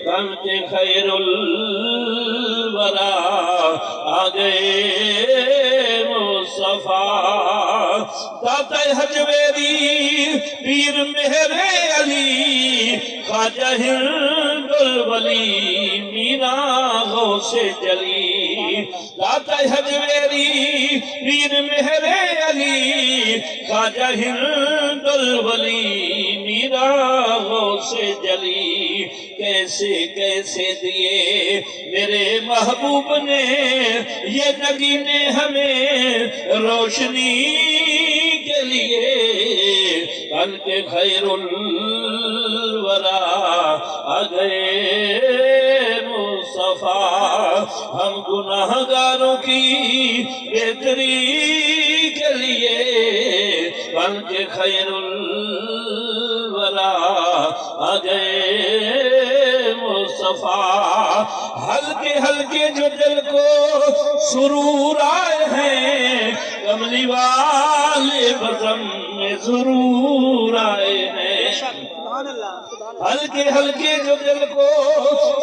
غم کے خیر الورا آ گئے مصطفیٰ داتا حجویری پیر مہر علی خواجہ ہند الولی میرا غوث جلی داتا حجویری پیر مہر علی خواجہ ہند الولی میرا غوث جلی کیسے کیسے دیے میرے محبوب نے یہ نگینے ہمیں روشنی کے لیے ان کے خیر الورا آ گئے مصطفیٰ ہم گناہگاروں کی بہتری کے لیے ان کے خیر الورا آ گئے مصطفیٰ ہلکے ہلکے جو دل کو سرور آئے ہیں کملی والے بزم میں ضرور آئے ہیں ہلکے ہلکے جو دل کو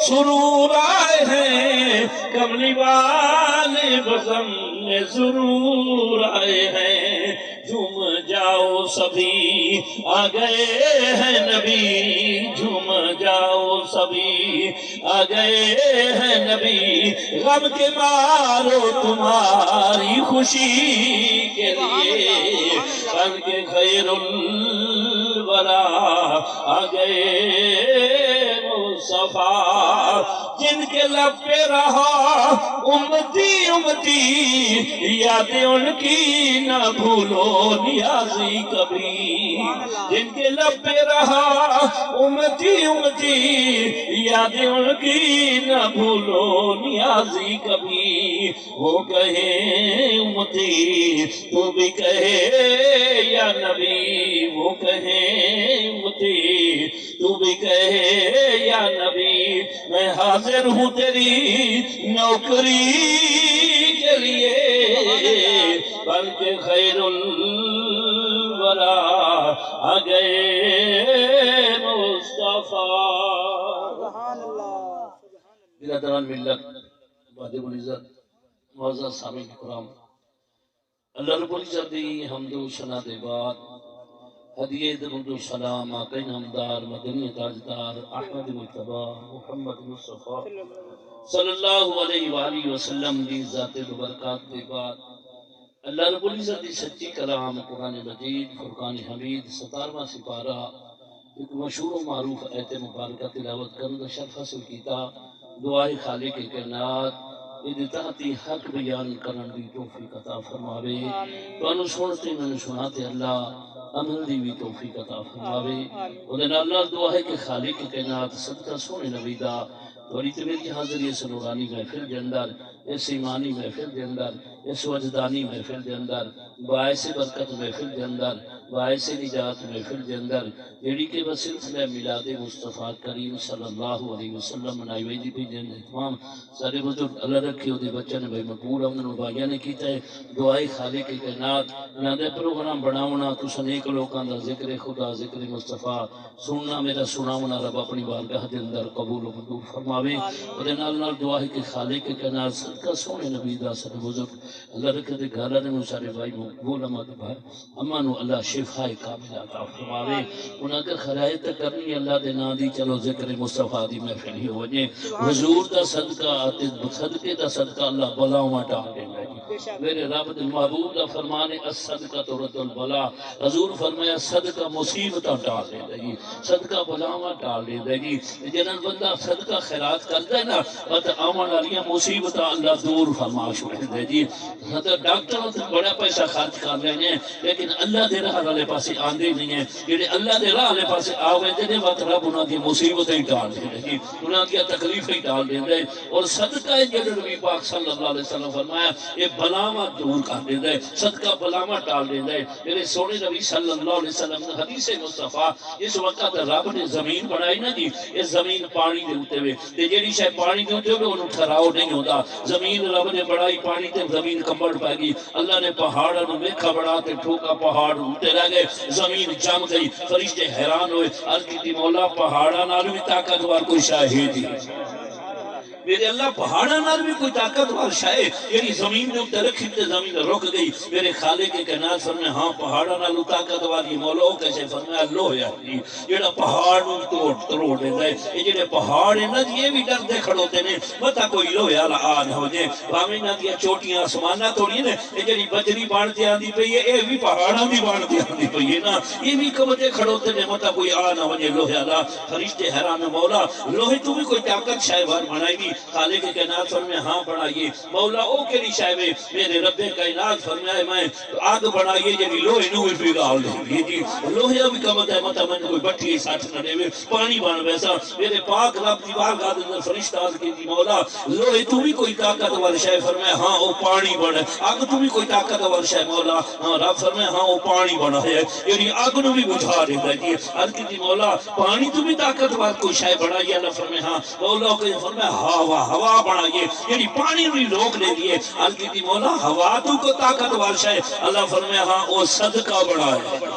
سرور آئے ہیں کملی والے بزم میں ضرور آئے ہیں جھوم جاؤ سبھی آ گئے ہیں نبی جھوم جاؤ سبھی آ گئے ہیں نبی غم کے مارو تمہاری خوشی کے لیے غم کے خیر الورا آ گئے مصطفیٰ جن کے لب پہ رہا امتی امتی یادیں ان کی نہ بھولو نیازی کبھی جن کے لب پہ رہا امتی امتی یادیں ان کی نہ بھولو نیازی کبھی وہ کہے امتی تو بھی کہے یا نبی وہ کہے امتی تو بھی کہے یا نبی میں حاضر ہوں تیری نوکری کے لیے بلکہ خیر الورا آ گئے مصطفیٰ برادران ملت واجب العزت معزز سامعین کرام اللہ رب العزت دی حمد و ثنا دے بعد ہدیے درود و سلام آقا نامدار مدنی تاجدار احمد مجتبی محمد مصطفیٰ صلی اللہ علیہ وآلہ وسلم دی ذات برکات دے بعد اللہ رب العزت دی سچی کلام قرآن مجید فرقان حمید 17واں سپارہ ایک مشہور و معروف آیت مبارکہ تلاوت کرنے کا شرف حاصل کیتا دعائے خالق کائنات اتحادی حق بیان کرن دی توفیق عطا فرماوے تو انو سنتے میں سناتے اللہ عمل دی بھی توفیق عطا فرماوے ودن اللہ دعا ہے کہ خالق کائنات صدقہ سونے نبی دا توری تو میری حاضری اس نورانی محفل دے اندر اس ایمانی محفل دے اندر اس وجدانی محفل دے اندر باعث برکت محفل دے اندر باعث نجات محفل دے اندر جیڑی کے بسلسلہ میلاد مصطفیٰ کریم صلی اللہ علیہ وسلم منائی ویدی پی جن احتمام سارے بزرگ اللہ رکھے ہو دے بچہ نے بھائی مقبول امن و بھائیہ نے کیتا ہے دعائی خالق کائنات یہاں دے پروگرام بناونا تو سنیک لوکاں دا ذکر خدا ذکر مصطفیٰ سننا میرا سناونا رب اپنی بارگاہ دے اندر قبول و منظور فرماوے اور نال نال دعا ہے کہ خالق کائنات صدقہ سونے نبی دا سارے بزرگ اللہ رکھے دے گھر نے سارے بھائی مقبول امد بھائی امان و اللہ شفاء کامل عطا فرماوے انہاں کے خرائط کرنی اللہ دے نا دی چلو ذکر مصطفیٰ دی محفل ہی ہو جائے حضور دا صدقہ آتے صدقے دا صدقہ اللہ بلاؤں ٹال دے گا میرے رب دے محبوب دا فرمانے الصدقہ ترد البلا حضور فرمایا صدقہ مصیبت ٹال دے گی صدقہ بلاؤں ٹال دے گی جنہاں بندہ صدقہ خیرات کرتا ہے نا بات آمان علیہ مصیبت اللہ دور فرما چھوڑے دے جی ڈاکٹروں سے بڑا پیسہ خرچ کر رہے ہیں لیکن اللہ دے راہ والے پاسے آندے نہیں ہیں جڑے اللہ دے راہ والے پاسے آوے دے وقت رب انہاں کی مصیبتیں ٹال دے گی انہاں کی تکلیفیں ٹال دے اور صدقہ جڑے نبی پاک صلی اللہ علیہ وسلم فرمایا یہ بلاواں دور کر دیندا ہے، صدقہ بلاواں ٹال دیندا ہے۔ میرے سونے نبی صلی اللہ علیہ وسلم نے حدیث مصطفیٰ اس وقت رب نے زمین بنائی نا جی، یہ زمین پانی دے اوتے وے تے جیڑی شے پانی دے اوتے ہوے اونوں ٹھہراؤ نہیں ہوندا۔ زمین رب نے بڑائی پانی تے زمین کمبڑ پے گئی، اللہ نے پہاڑاں نوں میکھا بڑا تے ٹھوکا پہاڑ اوتے رہ گئے، زمین جم گئی، فرشتے حیران ہوئے، عرض کیتی مولا پہاڑاں نال وی طاقتور کوئی شاہد ہی میرے اللہ پہاڑاں نال بھی کوئی طاقتور شے یعنی زمین دے اوپر رکھی تے زمین رک گئی۔ میرے خالق کے کائنات فرمایا ہاں پہاڑاں نال طاقتور یہ مولا او کیسے فرمایا لوہا جی جڑا پہاڑ نوں توڑ دیندا ہے۔ یہ جڑے پہاڑ ہیں نا جی یہ بھی ڈردے کھڑوتے نے متا کوئی لوہے والا آ نہ ہو جائے، بھاویں نہ دی چوٹیاں آسماناں توڑی نے یہ جڑی بجری بانتے آندی پئی ہے اے بھی پہاڑاں دی بانتے آندی پئی ہے نا، یہ بھی کبدے کھڑوتے نے متا کوئی آ نہ ہو جائے لوہے والا۔ فرشتے حیران مولا لوہے تو بھی کوئی طاقت شے بار بنائی گی؟ خالق کائنات فرمایا ہاں بنائیے۔ مولا او کیڑی شے وے؟ میرے رب کائنات فرمایا میں آگ بنائیے جڑی لوہے نوں بھی پگھال دے گی جی، لوہے بھی کم ہے متا میں کوئی بٹھی ساتھ نہ دے پانی بن ویسا۔ میرے پاک رب دی بارگاہ دے اندر فرشتہ عرض کیتی مولا لوہے تو بھی کوئی طاقتور شے؟ فرمایا ہاں او پانی بن۔ آگ تو بھی کوئی طاقتور شے؟ مولا ہاں۔ رب فرمایا ہاں او پانی بنا ہے یعنی آگ نوں بھی بجھا دیندا ہے جی۔ عرض کیتی مولا پانی تو بھی طاقتور کوئی شے بنائی؟ اللہ فرمایا ہاں۔ مولا کو فرمایا ہوا بنائیے یعنی پانی بھی روک دے دیے۔ عرض کیتی مولا ہوا تو کو طاقتور شے؟ اللہ فرمایا ہاں او صدقہ بنائے۔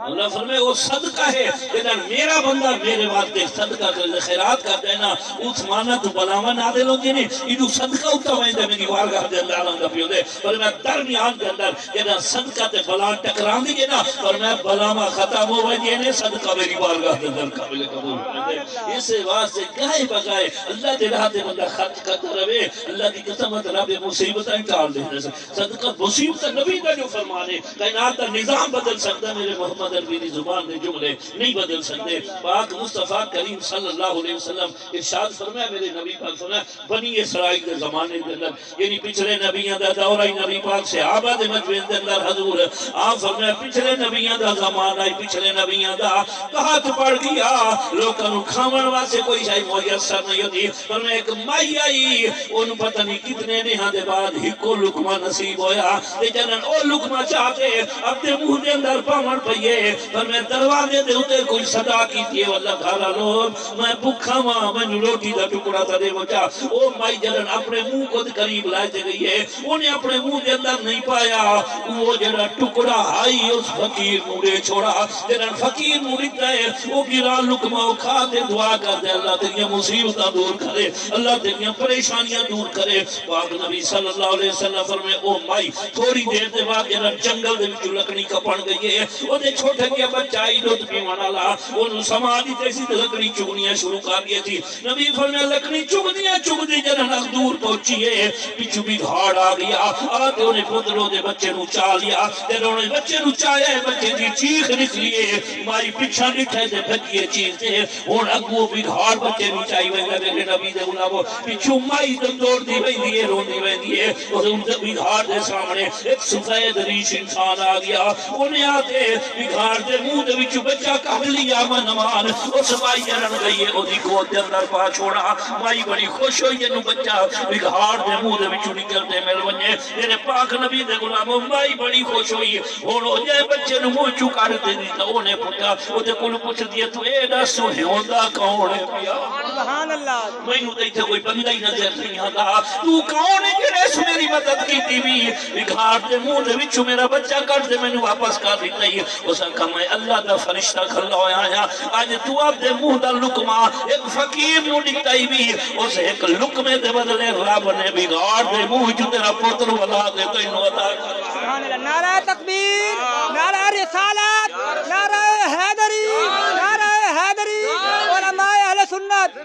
اللہ فرمائے وہ صدقہ ہے لیکن میرا بندہ میرے واسطے صدقہ کر خیرات کر دینا اس مانا تو بلاوا نازل ہوندی نہیں اینو صدقہ اتا ویندا میری بارگاہ دے اندر آندا پیو دے پر میں درمیان دے اندر جڑا صدقہ تے بلا ٹکراندی ہے نا پر میں بلاوا ختم ہو ویندی نے صدقہ میری بارگاہ دے اندر قابل قبول ہے۔ اس واسطے گاہے بگائے اللہ دے راہ تے بندہ خرچ کرتا رہے اللہ دی قسم رب مصیبتاں ٹال دے صدقہ مصیبت نبی دا جو فرمان ہے کائنات دا نظام بدل سکتا میرے محمد عربی دی زبان دے جملے نہیں بدل سکتے۔ پاک مصطفیٰ کریم صلی اللہ علیہ وسلم ارشاد فرمایا میرے نبی پاک فرمایا بنی اسرائیل دے زمانے دے اندر یعنی پچھلے نبیوں دا دور ہی نبی پاک صحابہ دے مجمع دے اندر حضور آپ فرمایا پچھلے نبیوں دا زمانہ ہی پچھلے نبیوں دا قحط پڑ گیا لوکاں نوں کھاون واسطے کوئی شے میسر نہیں ہوندی۔ فرمایا ایک مائی آئی اونوں پتہ نہیں کتنے دیہاں دے بعد ہکو لقمہ نصیب ہویا تے جنن او لقمہ چاہتے اپنے منہ دے اندر پاون پئیے پر میں دروازے دے اوتے کوئی صدا کیتی ہے اللہ تعالی لوگ میں بھوکا ہاں میں روٹی دا ٹکڑا تا دے بچا او مائی جنن اپنے منہ کو قریب لائے تے گئی ہے اونے اپنے منہ دے اندر نہیں پایا وہ جڑا ٹکڑا آئی اس فقیر نوں چھوڑا جنن فقیر نوں دتا ہے او گرا لقمہ کھا تے دعا کر دے اللہ تیری مصیبتاں دور کرے اللہ تیری پریشانیاں دور کرے۔ پاک نبی صلی اللہ علیہ وسلم فرمائے او مائی تھوڑی دیر دے بعد جڑا جنگل دے وچ لکڑی کپڑ گئی ہے او دے چھوٹے کیا بچہ ہی دودھ پیون والا اونوں سماجی تے سی لکڑی چگنیاں شروع کر دی تھی۔ نبی فرمایا لکڑی چگدی جنن دور پہنچی ہے پیچھے بھی گھاڑ آ گیا آ تے اونے پتروں دے بچے نوں چا لیا تے اونے بچے نوں چایا بچے دی چیخ نکلی ہے مائی پیچھے نٹھے تے بھجی چیز تے ہن اگوں بھی گھاڑ بچے نوں چائی ویندا میرے نبی دے غلامو پیچھے مائی تے دوڑدی ویندی ہے روندی ویندی ہے اور ان دے گھاڑ دے سامنے ایک سفید ریش انسان آ گیا اونے آتے گھاڑ دے منہ دے وچ بچہ کڈ لیا منمان اس مائی جنن گئی ہے اودی گود دے اندر پا چھوڑا مائی بڑی خوش ہوئی نو بچہ گھاڑ دے منہ دے وچ نکلتے مل ونجے میرے پاک نبی دے غلامو مائی بڑی خوش ہوئی ہن او جے بچے نو منہ چوں کڈ دینی تے اونے پوچھا او تے کول پوچھ دیا تو اے دس ہوندا کون ہے پیا سبحان اللہ مینوں تے کوئی بندہ ہی نظر نہیں آندا تو کون ہے جڑے اس میری مدد کیتی وی گھاڑ دے منہ دے وچ میرا بچہ کڈ دے مینوں واپس کر دتا ہے اس کا میں اللہ دا فرشتہ کھلا ہویا آیا اج تو اپ دے منہ دا لقمہ ایک فقیر نوں دتا ہی وی اس ایک لقمے دے بدلے رب نے بھی گھاڑ دے منہ وچ تیرا پتر ولا دے تینوں عطا کر سبحان اللہ۔ نعرہ تکبیر نعرہ رسالت نعرہ حیدری نعرہ حیدری علماء اہل سنت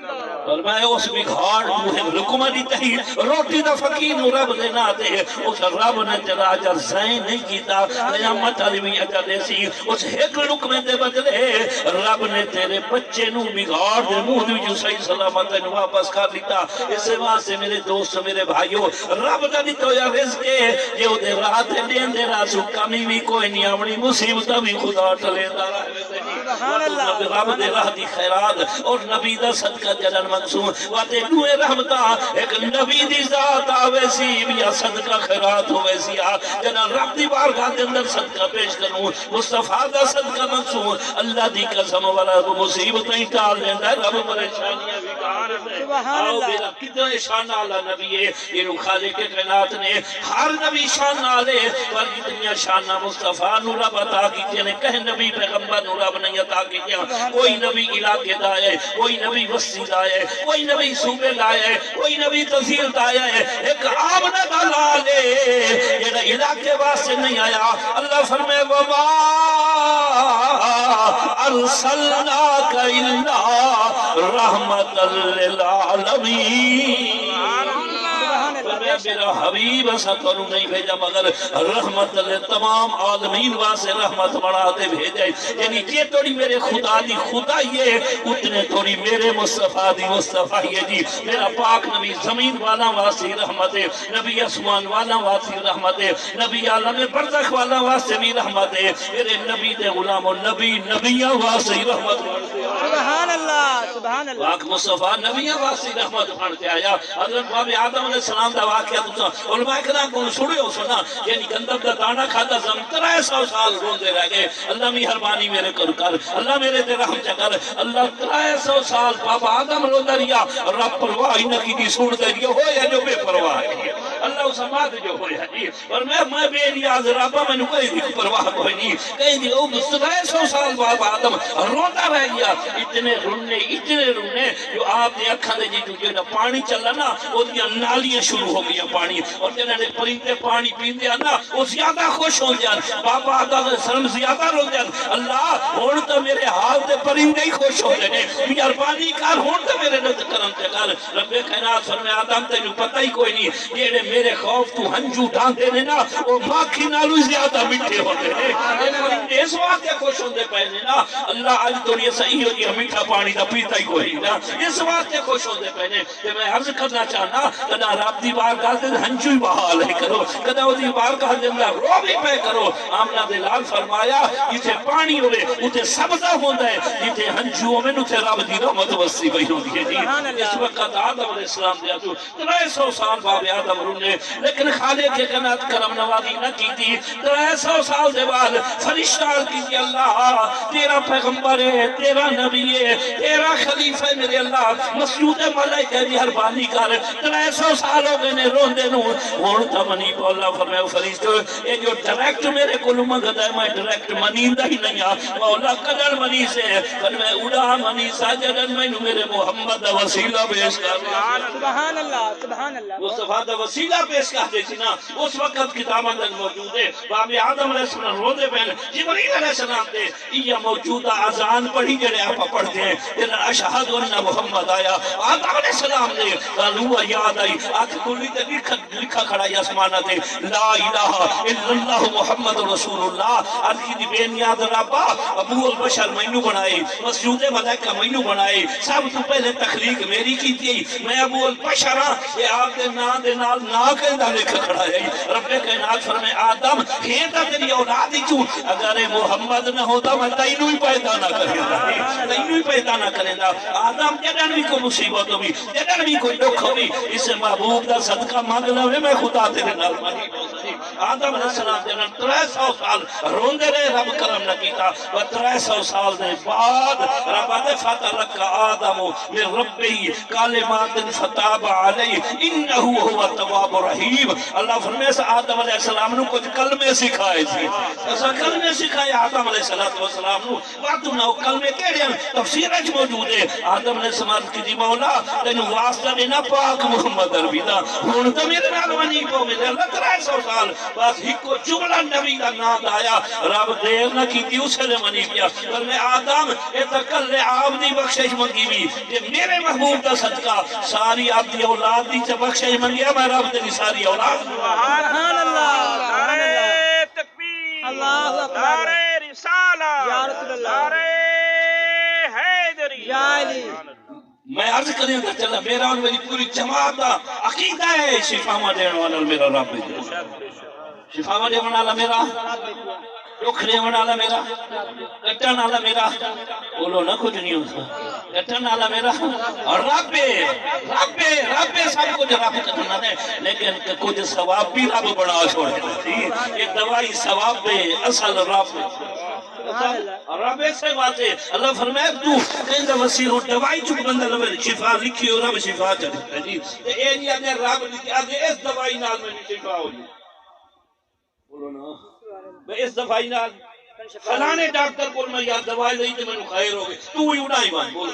فرمایا اس بھی گھاڑ منہ لقمہ دی تہی روٹی دا فقیر نوں رب دے نہ دے اس رب نے تیرا اجر ضائع نہیں کیتا قیامت علی بھی اجر دے سی اس ایک لقمے دے بدلے رب نے تیرے بچے نوں بگاڑ دے منہ دے وچ صحیح سلامت نوں واپس کر دیتا۔ اس واسطے میرے دوست میرے بھائیو رب دا دتا ہویا رزق ہے جے او دے راہ تے دیندے راسو کمی بھی کوئی نہیں اپنی مصیبت بھی خدا ٹلیندا رہے سبحان اللہ۔ رب دے راہ دی خیرات اور نبی دا صدقہ جنن منگ سو واتے نوے رحمتا ایک نبی دی ذات آوے سی یا صدقہ خیرات ہوئے سی جنا رب دی بارگاہ دے اندر صدقہ پیش کروں مصطفیٰ دا صدقہ منسوں اللہ دی قسم والا مصیبتیں ٹال دینا رب پریشانیاں بھی کار دے آؤ میرا کتنا شان والا نبی ہے یہ خالق کے کائنات نے ہر نبی شان والے پر اتنی شان مصطفیٰ نو رب عطا کیتے نے کہ نبی پیغمبر نو رب نہیں عطا کیتے کوئی نبی علاقے دا ہے کوئی نبی بستی دا ہے کوئی نبی صوبے دا ہے کوئی نبی تحصیل دا ہے ایک آمنہ دا لالے یہ علاقے واسطے نہیں آیا اللہ فرمائے وما ارسلناک الا رحمت للعالمین میرا حبیب ایسا کروں نہیں بھیجا مگر رحمت تمام عالمین واسے رحمت بڑھاتے بھیجے یعنی یہ توڑی میرے خدا دی خدا یہ اتنے توڑی میرے مصطفیٰ دی مصطفیٰ یہ جی میرا پاک نبی زمین والا واسی رحمت نبی اسمان والا واسی رحمت نبی عالم برزخ والا واسے بھی رحمت میرے نبی دے غلام و نبی نبیہ واسی رحمت سبحان اللہ سبحان اللہ پاک مصطفیٰ نبیہ واسی رحمت بڑھتے آیا حضرت باب آدم علیہ السلام دا واقعہ تو علماء کرام کو سنو ہو سنا یعنی گندم دا دانا کھاتا زم 300 سال روندے رہ گئے اللہ مہربانی میرے کر اللہ میرے تے رحم چکر اللہ 300 سال بابا آدم روندا رہیا رب پرواہ ہی نہ کی سن دے رہیا ہو یا جو بے پرواہ ہے اللہ اس مات جو ہویا جی اور میں بے نیاز ربا میں کوئی بھی پرواہ کوئی نہیں کہیں دی او 300 سال بابا آدم روندا رہ گیا اتنے رونے جو آپ نے اکھاں دے جی جو پانی چلا نا او دی نالیاں شروع ہو گیا پانی اور جنہاں نے پرندے پانی پیندے نا وہ زیادہ خوش ہو جان بابا آدھا سلم زیادہ رو جان اللہ ہون تو میرے حال دے پرندے ہی خوش ہو جانے مہربانی کار ہون تو میرے نظر کرم چکر رب کائنات فرمائے آدم تینوں پتہ ہی کوئی نہیں یہ میرے خوف تو ہنجو ڈھانتے نے نا وہ باقی نالو زیادہ مٹھے ہوتے ہیں یہ پرندے اس واسطے خوش ہوندے پہنے نا اللہ آج تو یہ صحیح ہو گیا میٹھا پانی دا پیتا ہی کوئی نا اس واسطے خوش ہوندے پہنے کہ میں عرض کرنا چاہنا کدا رب دی بارگاہ دے ہنجو ہی بحال ہے کرو کدا وہ دی بارگاہ دے رو بھی پہ کرو آمنہ دلال فرمایا جیتے پانی ہوئے اتھے سبزہ ہوندہ ہے جیتے ہنجو ہوئے اتھے رب دی رحمت وسی بہی ہوندی ہے جی اس وقت آدم علیہ السلام دیا تو 300 سال باب آدم رونے لیکن خالق کے قنات کرم نوازی نہ کی تھی 300 سال دے بعد فرشتہ کی تھی اللہ تیرا پیغمبر ہے تیرا نبی ہے تیرا خلیفہ ہے میرے اللہ مسجود ملائکہ دی ہر بانی کر 300 سال ہو گئے نے روندے نو ہون تا منی کو اللہ فرمائے فرشتہ یہ جو ڈائریکٹ میرے کلو مگد ہے میں ڈائریکٹ منیندہ ہی نہیں مولا قدر منی سے فرمائے اڑا منی ساجدن میں میرے محمد وسیلہ پیش کر سبحان اللہ سبحان اللہ مصطفیٰ دا وسیلہ پیش کر دیتی نا اس وقت کتاب اندر موجود ہے باب آدم علیہ السلام رو دے پہنے جبریل علیہ السلام دے یہ موجودہ آزان پڑھی جڑے آپ پڑھتے ہیں جنہا اشہد انہ محمد آیا آدم علیہ السلام نے قالوا یاد آئی آتی کلی تے لکھا کھڑا یا اسمانہ دے لا الہ الا اللہ محمد رسول اللہ آدھی دی بے نیاد رابا ابو البشر مینو بنائے مسجود ملائکہ مینو بنائے سب تو پہلے تخلیق میری کی تھی میں ابو البشر ہاں یہ آپ دے نا دے نال نا کہندہ لکھا کھڑا ہے رب کائنات فرمائے آدم ہیتا تیری اولادی چون اگر محمد نہ ہوتا میں تینوں ہی پیدا نہ کریں گا تینوں ہی پیدا نہ کریں گا آدم جدن بھی کوئی مصیبت ہوئی جدن بھی کوئی دکھ ہوئی اسے محبوب دا صدقہ مانگ لوے میں خدا تیرے نال مانی آدم علیہ السلام جنہاں 300 سال روندے رہے رب کرم نہ کیتا و 300 سال دے بعد رب دے فتح لکا آدم من ربی کالمات فتاب علی انہو ہوا تواب رحیم اللہ فرمائے سے آدم علیہ السلام نو کچھ کلمے سکھائے تھی ایسا کلمے سکھائے آدم علیہ السلام نو وقت نو کلمے کہڑے ہیں تفسیر اچھ موجود ہے آدم علیہ السلام کی جی مولا تینو واسطہ دینا پاک محمد عربی دا ہون تو میرے نال ونی کو میرے اللہ 300 سال بس ہی کو جملہ نبی دا نام آیا رب دیر نہ کی تھی اسے لے منی کیا پر میں آدم اتکل آپ دی بخشش منگی بھی کہ میرے محبوب دا صدقہ ساری آپ دی اولاد دی چا بخشش منگیا میں رب دی ساری اولاد سبحان اللہ نعرہ تکبیر اللہ اکبر نعرہ رسالہ یا رسول اللہ نعرہ حیدری یا علی میں عرض کریں گا چلا میرا اور میری پوری جماعت دا عقیدہ ہے شفاوہ دینے والا میرا رب شفاوہ دینے والا میرا رکھ دینے والا میرا کٹن والا میرا بولو نہ کچھ نہیں ہوتا کٹن والا میرا رب سب کچھ رب کٹنا ہے، لیکن کچھ ثواب بھی رب بنا چھوڑے، یہ دوائی ثواب ہے، اصل رب رب سے بات ہے۔ اللہ فرمائے تو تیندا وسیع دوائی چک بندہ لبے شفا لکھی اور رب شفا چڑھے جی، اے نہیں آدھے رب لکھی آدھے اس دوائی نال میں شفا ہو جی، بولو نا اس دوائی نال فلانے ڈاکٹر کو میں یار دوائی لئی تے مینوں خیر ہو گئی، تو ہی اڑائی بن بول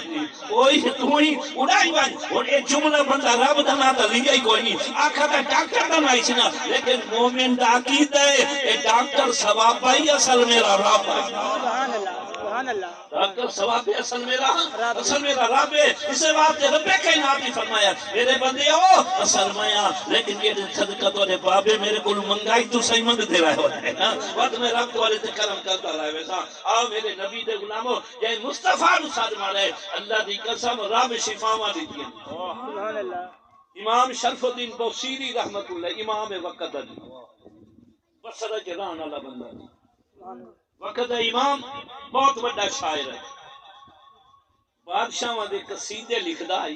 کوئی تو ہی اڑائی بن، اور اے جملہ بندہ رب دا نا تے لیا ہی کوئی نہیں، آکھا تے ڈاکٹر دا نہیں سی نا، لیکن مومن دا عقیدہ ہے اے ڈاکٹر ثواب پائی اصل میرا رب ہے، سبحان اللہ، ڈاکٹر ثواب اصل میرا رب ہے۔ اسے واسطے رب کائنات نے فرمایا میرے بندے ہو اصل میاں، لیکن یہ صدقہ تورے بابے میرے کو منگائی تو صحیح منگتے رہے ہو وقت میں رب تورے تے کرم کرتا رہے ویسا آؤ میرے نبی دے غلامو جائے مصطفیٰ نو ساتھ مارے اللہ دی قسم رب شفاواں دیتی ہیں۔ سبحان اللہ۔ امام شرف الدین بوصیری رحمت اللہ امام وقت دی بصرہ جران والا بندہ وقت امام بہت بڑا شاعر ہے، بادشاہ دے قصیدے لکھدا ہے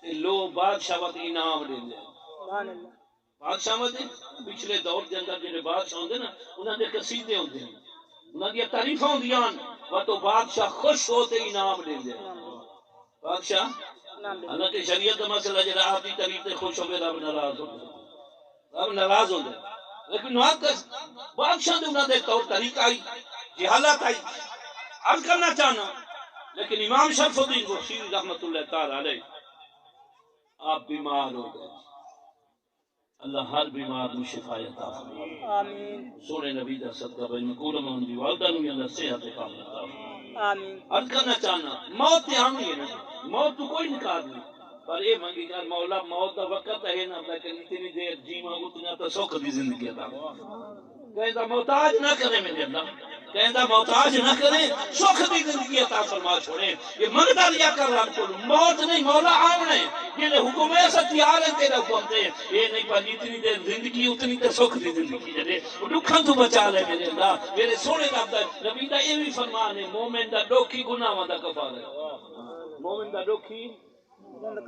تے لوگ بادشاہ وقت انعام دیندے سبحان اللہ۔ بادشاہ دے پچھلے دور دے اندر جڑے بادشاہ ہوندے نا انہاں دے قصیدے ہوندے ہیں، انہاں دی تعریفاں ہوندیاں وا تو بادشاہ خوش ہو تے انعام دیندے بادشاہ، حالانکہ شریعت دا مسئلہ جڑا آپ دی تعریف تے خوش ہو کے رب ناراض ہوندا ہے، لیکن بادشاہ دے انہاں دے طور طریقہ آئی جہالت آئی عرض کرنا چاہنا، لیکن امام شرف الدین بوصیری رحمت اللہ تعالی علیہ آپ بیمار ہو گئے، اللہ ہر بیمار کو شفا عطا فرمائے آمین سونے نبی دا صدقہ بھائی مقبول من دی والدہ نو اللہ صحت کاملہ عطا فرمائے۔ آمین۔ عرض کرنا چاہنا موت تے آنی ہے نا، موت تو کوئی نکال نہیں، پر اے منگی کر مولا موت دا وقت ہے نا، لیکن اتنی دیر جیواں اتنا تو سکھ دی زندگی عطا کہندا محتاج نہ کرے میرے اللہ، کہندا محتاج نہ کرے سکھ دی زندگی عطا فرما چھوڑے، یہ منگتا لیا کر رب کو موت نہیں مولا آمنے یہ حکم ہے ستیار ہے تیرا حکم دے، یہ نہیں پر اتنی دیر زندگی اتنی تے سکھ دی زندگی جڑے دکھاں تو بچا لے میرے اللہ، میرے سونے رب دا نبی دا یہ بھی فرمان ہے مومن دا ڈوکھی گناہاں دا کفارہ ہے، مومن دا ڈوکھی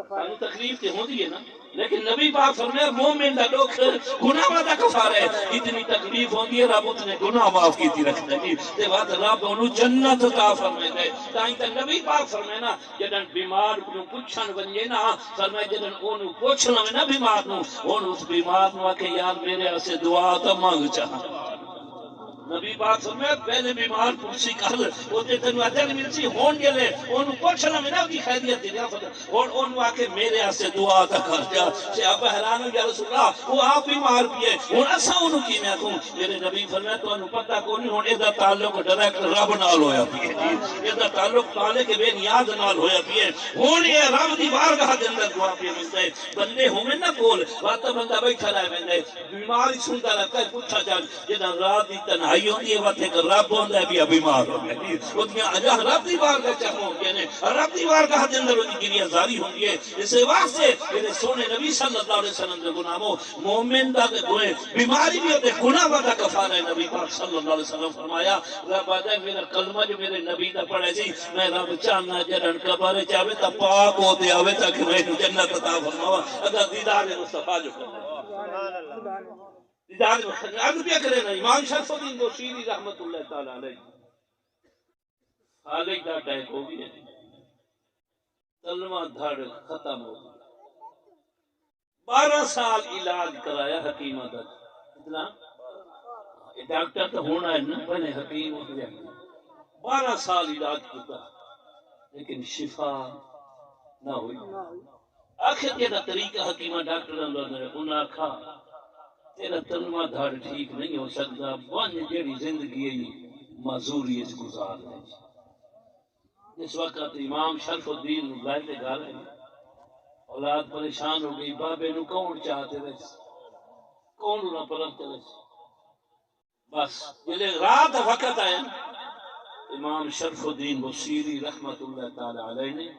سانو تکلیف تے ہوندی ہے نا، لیکن نبی پاک فرمایا مومن دا دکھ گناہاں دا کفارہ ہے، اتنی تکلیف ہوندی ہے رب اتنے گناہ معاف کیتی رکھدا ہے تے بعد رب اونوں جنت عطا فرمائے ہے، تائیں تے نبی پاک فرمایا نا جدن بیمار نو پوچھن ونجے نا فرمایا جدن اونوں پوچھ لوے نا بیمار نو اونوں اس بیمار نو کہ یار میرے واسطے دعا تا مانگ چاہ، نبی پاک فرمایا پہلے بیمار پرسی کر اوتے تینوں اجر ملسی ہون گلے اونوں پوچھنا میں نہ دی خیریت دی رفت اور اونوں آ کے میرے واسطے دعا تا کر جا صاحب حیران ہو یا رسول اللہ وہ آپ بیمار پیے ہن اساں اونوں کی میں کہوں میرے نبی فرمایا تانوں پتہ کوئی نہیں ہن ادا تعلق ڈائریکٹ رب نال ہویا پیے ادا تعلق خالق بے نیاز نال ہویا پیے ہن یہ رب دی بارگاہ دے اندر دعا پی ملتا ہے بندے ہوویں نہ کول وقت بندہ بیٹھا رہ ویندا بیمار ہی سندا رہتا ہے پوچھا جا جداں رات دی تنہائی ہوندی ہے وقت ایک رب ہوندا ہے بھی بیمار ہو گیا اودیاں اجا رب دی بارگاہ چ ہوندے نے رب دی بارگاہ دے اندر اودی گریہ زاری ہوندی ہے اس واسطے میرے سونے نبی صلی اللہ علیہ وسلم دے گناہوں مومن دا کوئی بیماری بھی تے گناہ دا کفارہ ہے نبی پاک صلی اللہ علیہ وسلم فرمایا رب ادا میرا کلمہ جو میرے نبی دا پڑھے جی میں رب چاہنا جڑن قبر چاہے تا پاک ہو تے آوے تاکہ میں جنت عطا فرماوا اگر دیدار مصطفی جو کرے سبحان اللہ دیدار عرض بھی کرے نا امام شرف الدین بوصیری رحمت اللہ تعالی علیہ خالق دا اٹیک ہو گیا کلمہ دھڑ ختم ہو گیا 12 سال علاج کرایا حکیمہ دا اتنا ڈاکٹر تو ہونا ہے نا بنے حکیم ہو گیا 12 سال علاج کیا لیکن شفا نہ ہوئی آخر یہ طریقہ حکیمہ ڈاکٹر انہاں کھا تیرا تلمہ دھڑ ٹھیک نہیں ہو سکتا بن جیڑی زندگی معذوری اس گزار ہے اس وقت امام شرف الدین لائے گھر ہے اولاد پریشان ہو گئی بابے نو کون چاہتے رہے کون نہ پرنتے رہے بس جلے رات وقت آیا امام شرف الدین بوصیری رحمت اللہ تعالی علیہ نے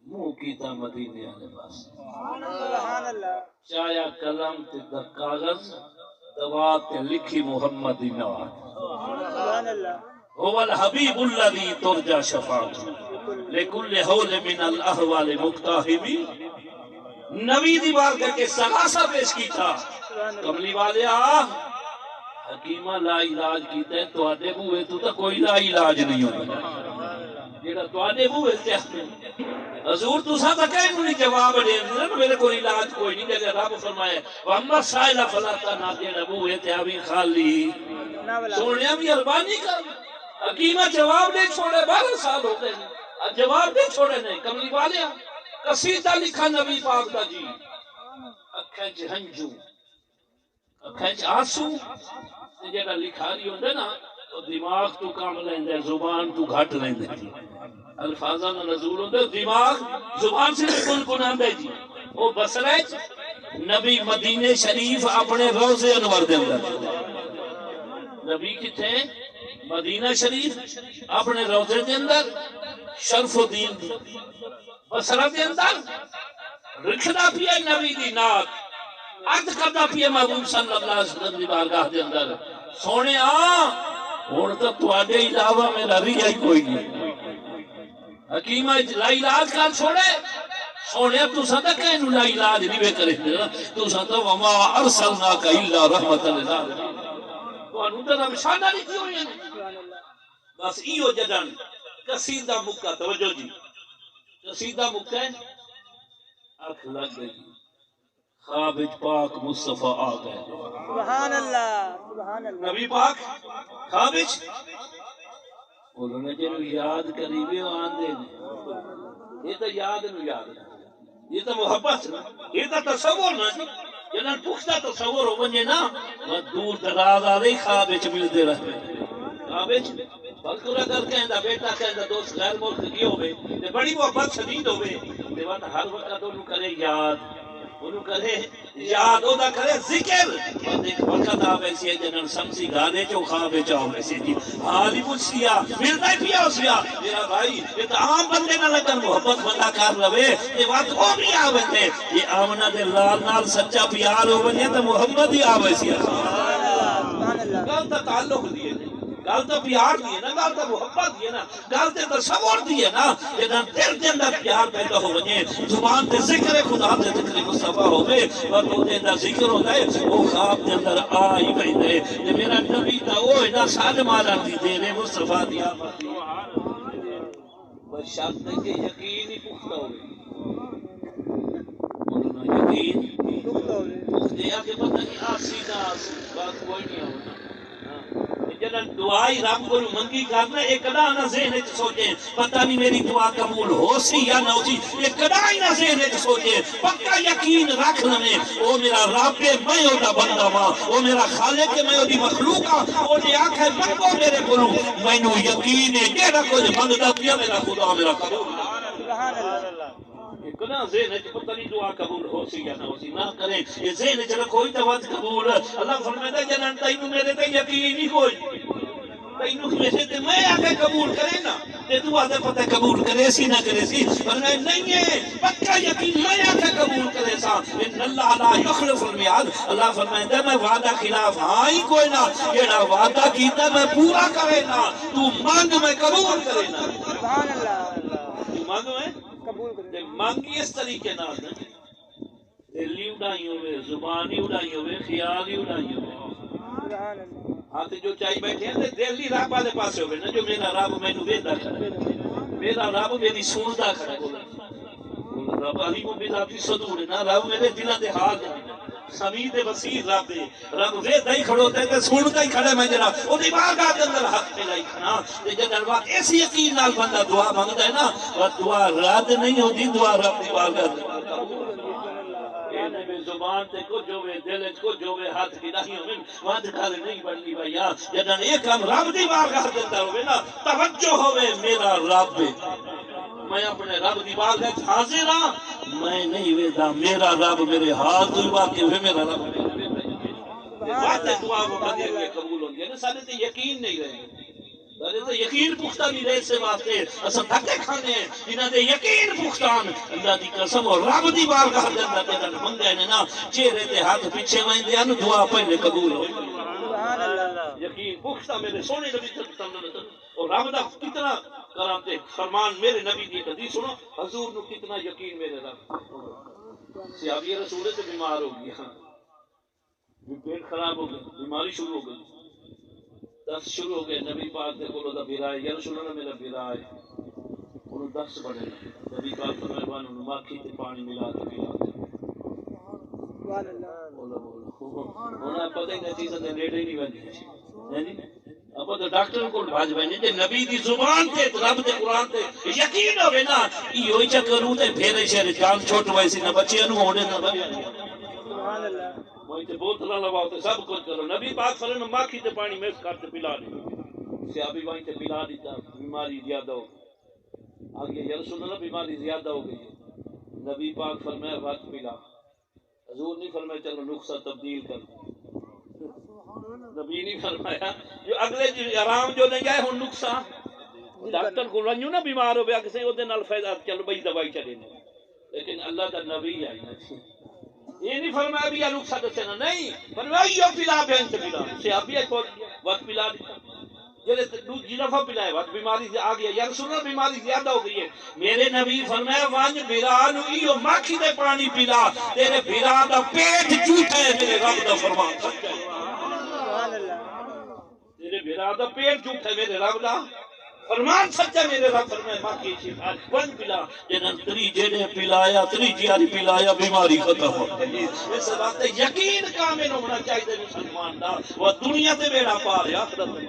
منہ کیتا مدینے والے پاس سبحان اللہ چایا قلم تے کاغذ دوا تے لکھی محمد دی نواز سبحان اللہ هو الحبیب الذی ترجا شفاعته لکل حول من الاحوال مقتحمی نبی دی بار کر کے سغاسہ پیش کی تھا کملی والے حکیمہ لا علاج کیتا ہے تو آدھے بوئے تو کوئی لا علاج نہیں ہوتا جیڑا تو آدھے بوئے تے حضور تو سا تھا کہیں انہیں جواب دے میرے کوئی علاج کوئی نہیں جگہ رب فرمائے وَأَمَّا السَّائِلَ فَلَا تَنْهَرْ جیڑا بوئے تے ابھی خالی سونیا بھی عربانی کر حکیمہ جواب دے چھوڑے 12 سال ہو گئے جواب دے چھوڑے نہیں کملی والے قصیدہ لکھا نبی پاک دا جی اکھیں چ ہنجو اکھیں چ آنسو جیڑا لکھا رہی ہوندے نا تو دماغ تو کام لیندے زبان تو گھٹ لیندے جی الفاظاں دا نزول ہوندے دماغ زبان سے کن آندے جی او بصرہ نبی مدینے شریف اپنے روضے انور دے اندر نبی کتھے مدینہ شریف اپنے روضے دے اندر شرف الدین بصرہ دے اندر رکھدا پیا نبی دی نات عد کردا پیا محبوب صلی اللہ علیہ وسلم دی بارگاہ دے اندر سونے ہن تو تواڈے علاوہ میرا ریا ہی کوئی نہیں حکیمہ لا علاج کر چھوڑے سونے تو سدا کہیں لا علاج نہیں وے کرے تو سدا وما ارسلناک الا رحمت للعالمین تو انہوں نے نشانہ لکھی ہوئی ہے بس ایو جدن قصیدہ مکہ توجہ جی قصیدہ مکہ اکھ لگ گئی خواب پاک مصطفیٰ آ گئے سبحان اللہ سبحان اللہ نبی پاک خواب انہوں نے جنہوں یاد قریبی آن دے یہ تو یاد نو یاد یہ تو محبت نا یہ تو تصور نا جنہوں پختہ تصور ہو بنجے نا وہ دور دراز آ رہی خواب ملتے رہے خواب بلکہ اگر کہندا بیٹا کہندا دوست غیر ملک کی ہوئے بڑی محبت شدید ہوئے ہر وقت انہوں کرے یاد انہوں کرے یاد ہوتا کرے ذکر اور ایک وقت آوے سی جنہوں سمسی گانے چو خوابے چاہوے سی جی حالی پوچھیا ملتا ہی پیا اس پیا میرا بھائی یہ تو عام بندے نہ لگن محبت بندہ کر لوے یہ بات وہ بھی آوے تھے یہ آمنہ دے لال نال سچا پیار ہو بنیا تو محمد ہی آوے سی گل تو تعلق دیئے گل تو پیار دیئے نا گل تو محبت دیئے نا گل تو تصور دیئے نا جنہاں دل دے اندر پیار پیدا ہو بنیے زبان تے ذکر خدا تے ذکر مصطفیٰ ہوئے اور وہ دے اندر ذکر ہوتا ہے وہ خواب دے اندر آئی بہتے ہیں میرا نبی تا وہ اینا سال مالا دی دے رہے مصطفیٰ دیا بس شرط ہے کہ یقین ہی پختہ ہوئے انہوں نے یقین پختہ کہ پتہ نہیں آسی نہ بات کوئی نہیں ہونا جنہاں دعائی رب کو منگی کرنا ایک کدا نہ ذہن وچ سوچے پتہ نہیں میری دعا قبول ہو سی یا نہ ہو سی ایک کدا ہی نہ ذہن وچ سوچے پکا یقین رکھ لے او میرا رب ہے میں او دا بندہ ہاں او میرا خالق ہے میں او دی مخلوق ہاں او نے آکھے منگو میرے کولوں مینوں یقین ہے جیڑا کچھ منگدا پیا میرا خدا میرا قبول سبحان اللہ کنا ذہن وچ پتہ نہیں دعا قبول ہو سی یا نہ ہو سی نہ کرے یہ ذہن وچ کوئی توت قبول اللہ فرماتا ہے جنہاں تینوں میرے تے یقین ہی کوئی تینوں میرے تے میں آگے قبول کرے نا تے تو آدھے پتہ قبول کرے سی نہ کرے سی فرمایا نہیں ہے پکا یقین میں آگے قبول کرے سا ان اللہ لا یخلف المیعاد اللہ فرماتا ہے میں وعدہ خلاف ہاں ہی کوئی نہ جیڑا وعدہ کیتا میں پورا کرے نا تو مانگ میں قبول کرے نا سبحان اللہ تو مانگ میں مانگی اس طریقے نال دلی اڑائی ہوئے زبانی اڑائی ہوئے خیالی اڑائی ہوئے ہاتھ جو چاہی بیٹھے ہیں دلی رب والے پاس ہوئے نا جو میرا رب میں نو ویدہ کھڑا میرا رب میری سندا کھڑا رب علی کو میرا بھی صدور ہے نا رب میرے دلہ دے حال سمید بصیر رب دے رب ویدہ ہی کھڑو تے سندا ہی کھڑا میں جناب وہ دیوار کا اندر حق ملائی کھنا تے جناب بات ایسی یقین نال بندہ دعا مانگتا ہے نا وہ دعا رد نہیں ہوتی دعا رب دیوار کا زبان تے کچھ ہوئے دل کچھ ہوئے ہاتھ کی نہیں ہوئے وعد کھالے نہیں بڑھنی بھائیا جدن ایک ہم رب دی بارگاہ دیتا ہوئے نا توجہ ہوئے میرا رب میں اپنے رب دی بارگاہ حاضر ہاں میں نہیں ویدا میرا رب میرے ہاتھ ہوئی باقی ہوئے میرا رب بات دعا وہ بندے ہوئے قبول ہوں گے سارے تے یقین نہیں رہے سارے تے یقین پختہ نہیں رہے سے واسطے اصلا دھکے کھانے ہیں جنہاں دے یقین پختان اللہ دی قسم اور رب دی بارگاہ دے اندر جدن منگے نے نا چہرے تے ہاتھ پیچھے ویندے ہیں دعا پہلے قبول ہو سبحان اللہ یقین پختہ میرے سونے نبی صلی اللہ علیہ وسلم اور رب دا کتنا کراں تے فرمان میرے نبی دی حدیث سنو حضور نو کتنا یقین میرے رب صحابی رسول سے بیمار ہو گیا پیٹ خراب ہو گیا بیماری شروع ہو گئی دست شروع ہو گئے نبی پاک نے بولو دا بیرا ہے یا رسول اللہ میرا بیرا ہے انہوں دست بڑھے نبی پاک فرمائے بان انہوں ماکھی تے پانی ملا کے پلا بولا انہوں پتہ ہی نہیں چیزیں دے نیڑے ہی نہیں بنی اب تو ڈاکٹر کو بھاج بنی تے نبی دی زبان تے رب دے قرآن تے یقین ہوے نا یہ ہوئی چکروں تے پھیرے شہر جان چھوٹ ویسی نہ بچے نو ہونے نہ بچے سبحان اللہ وہی تے بوتلاں لواؤ تے سب کچھ کرو نبی پاک فرمایا ماکھی تے پانی مکس کر تے پلا دے صحابی وہیں تے پلا دیتا بیماری زیادہ ہو آگے یا رسول اللہ بیماری زیادہ ہو گئی نبی پاک فرمایا وقت پلا حضور نہیں فرمایا چلو نسخہ تبدیل کر نبی نہیں فرمایا جو اگلے آرام جو نہیں گئے ہوں نسخہ ڈاکٹر کو ونجو نا بیمار ہو گیا کسی وہ نال فائدہ چلو بھائی دوائی چلے لیکن اللہ کا نبی آئی نا یہ نہیں فرمایا بھی یہ نسخہ دسے نا نہیں فرمایا یہ پلا بہن سے پلا سے آپ بھی وقت پلا دیتا جلے دوسری دفعہ پلائے وقت بیماری سے آ گیا یا رسول اللہ بیماری زیادہ ہو گئی ہے میرے نبی فرمایا وانج بیران ایو ماکھی دے پانی پلا تیرے بیران دا پیٹ جھوٹا ہے میرے رب دا فرمان سچا ہے تیرے بیران دا پیٹ جھوٹا ہے میرے رب دا فرمان سچا میرے رب فرمائے ماکھی شفا ون پلا جنن تری جڑے پلایا تری جیاری پلایا بیماری ختم ہو گئی اس بات یقین کامل ہونا چاہیے مسلمان دا وہ دنیا تے بیڑا پار ہے آخرت میں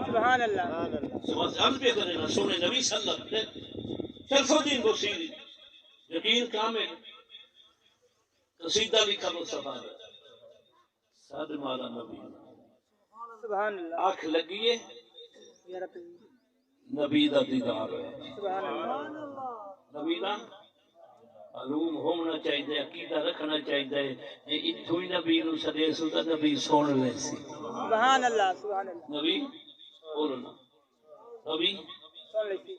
سبحان اللہ سبحان عرض بھی کرے نا سونے نبی صلی اللہ علیہ وسلم شرف الدین بصیری یقین کامل قصیدہ لکھا مصطفیٰ ساد مالا نبی سبحان اللہ آنکھ لگیے نبی دا دیدار ہے سبحان اللہ نبی دا علوم ہونا چاہیے عقیدہ رکھنا چاہیے یہ اتھو ہی نبی نو سدے سو تے نبی سن لے سی سبحان اللہ سبحان اللہ نبی بولنا نبی سن لے سی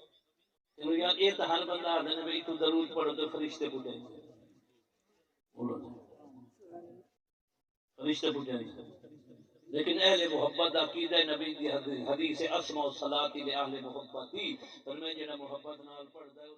انہوں یار یہ تو ہر بندہ آدھے نبی تو درود پڑھو تو فرشتے پوچھیں بولنا فرشتے پوچھیں لیکن اہل محبت عقیدہ نبی دی حدیث اسماء و صلاتی لے اہل محبت ہی فرمائے جنہا محبت نال پڑھ دے